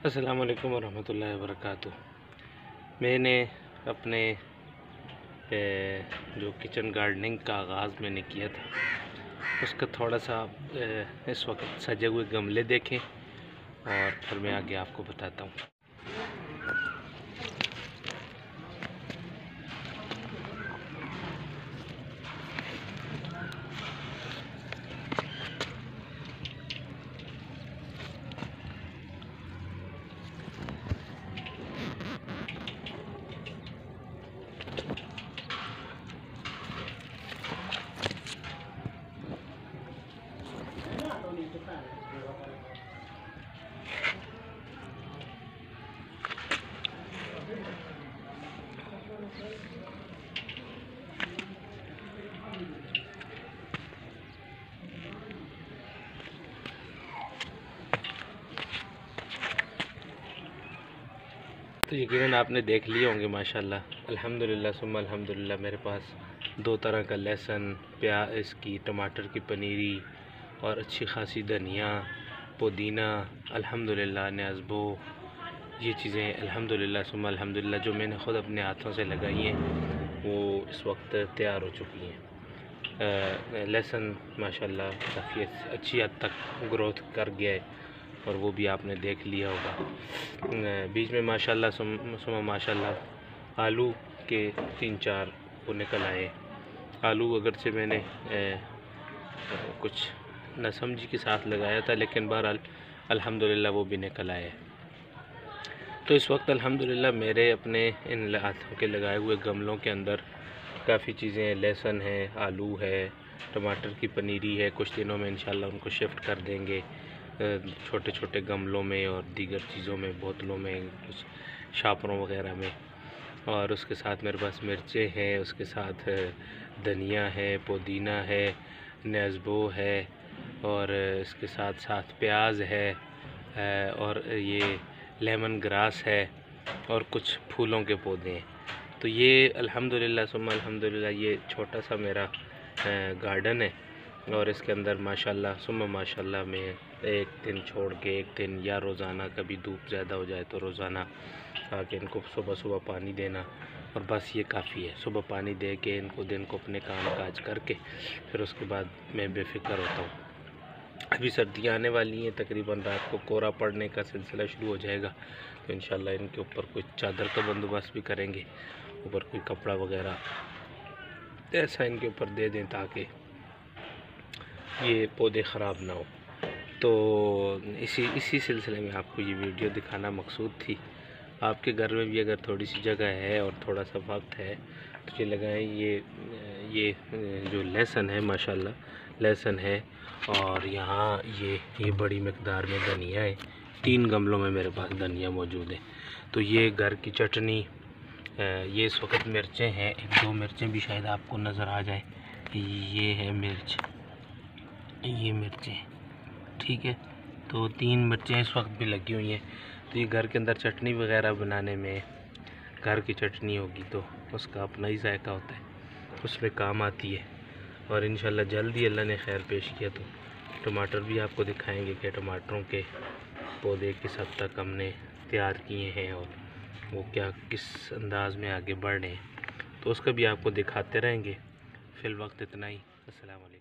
अस्सलाम वालेकुम वरहमतुल्लाहि वबरकातुह। मैंने अपने जो किचन गार्डनिंग का आगाज़ मैंने किया था उसका थोड़ा सा इस वक्त सजे हुए गमले देखें और फिर मैं आगे आपको बताता हूँ। तो यकीनन आपने देख लिए होंगे माशाल्लाह, अल्हम्दुलिल्लाह सुम्मा अल्हम्दुलिल्लाह। मेरे पास दो तरह का लहसुन, प्याज, इसकी टमाटर की पनीरी और अच्छी खासी धनिया, पुदीना, अल्हम्दुलिल्लाह न्याज़बो, ये चीज़ें अल्हम्दुलिल्लाह सुम्मा अल्हम्दुलिल्लाह जो मैंने ख़ुद अपने हाथों से लगाई हैं वो इस वक्त तैयार हो चुकी हैं। लहसुन माशाल्लाह काफ़ी अच्छी हद तक ग्रोथ कर गया है और वो भी आपने देख लिया होगा। बीच में माशाल्लाह सुमा माशाल्लाह आलू के 3-4 वो निकल आए। आलू अगरचे मैंने कुछ नासमझी के साथ लगाया था, लेकिन बहरहाल अल्हम्दुलिल्लाह वो भी निकल आए। तो इस वक्त अल्हम्दुलिल्लाह मेरे अपने इन हाथों के लगाए हुए गमलों के अंदर काफ़ी चीज़ें हैं। लहसुन है, आलू है, टमाटर की पनीरी है। कुछ दिनों में इंशाल्लाह उनको शिफ्ट कर देंगे छोटे छोटे गमलों में और दीगर चीज़ों में, बोतलों में, कुछ शापरों वगैरह में। और उसके साथ मेरे पास मिर्चें हैं, उसके साथ धनिया है, पुदीना है, न्याज़बो है और इसके साथ साथ प्याज है और ये लेमन ग्रास है और कुछ फूलों के पौधे हैं। तो ये अल्हम्दुलिल्लाह सुम्मा अल्हम्दुलिल्लाह ये छोटा सा मेरा गार्डन है और इसके अंदर माशाल्लाह सुम्मा माशाल्लाह मैं एक दिन छोड़ के एक दिन या रोज़ाना, कभी धूप ज़्यादा हो जाए तो रोज़ाना आके इनको सुबह सुबह पानी देना और बस ये काफ़ी है। सुबह पानी दे के इनको दिन को अपने काम काज करके फिर उसके बाद मैं बेफ़िक्र होता हूँ। अभी सर्दियाँ आने वाली हैं, तकरीबन रात को कोहरा पड़ने का सिलसिला शुरू हो जाएगा, तो इंशाल्लाह इनके ऊपर कुछ चादर का बंदोबस्त भी करेंगे, ऊपर कोई कपड़ा वगैरह ऐसा इनके ऊपर दे दें ताकि ये पौधे ख़राब ना हो। तो इसी सिलसिले में आपको ये वीडियो दिखाना मकसूद थी। आपके घर में भी अगर थोड़ी सी जगह है और थोड़ा सा वक्त है तो ये लगाएं। ये जो लहसुन है माशाल्लाह लहसुन है और यहाँ ये बड़ी मकदार में धनिया है। 3 गमलों में मेरे पास धनिया मौजूद है। तो ये घर की चटनी, ये इस वक्त मिर्चें हैं, 1-2 मिर्चें भी शायद आपको नज़र आ जाए। ये है मिर्च, ये मिर्चें, ठीक है। तो 3 मिर्चें इस वक्त भी लगी हुई हैं। तो ये घर के अंदर चटनी वगैरह बनाने में, घर की चटनी होगी तो उसका अपना ही जायका होता है, उसमें काम आती है। और इंशाल्लाह जल्दी अल्लाह ने खैर पेश किया तो टमाटर भी आपको दिखाएंगे कि टमाटरों के पौधे किस हद तक हमने तैयार किए हैं और वो क्या किस अंदाज़ में आगे बढ़ रहे हैं, तो उसका भी आपको दिखाते रहेंगे। फ़िल वक्त इतना ही। अस्सलाम वालेकुम।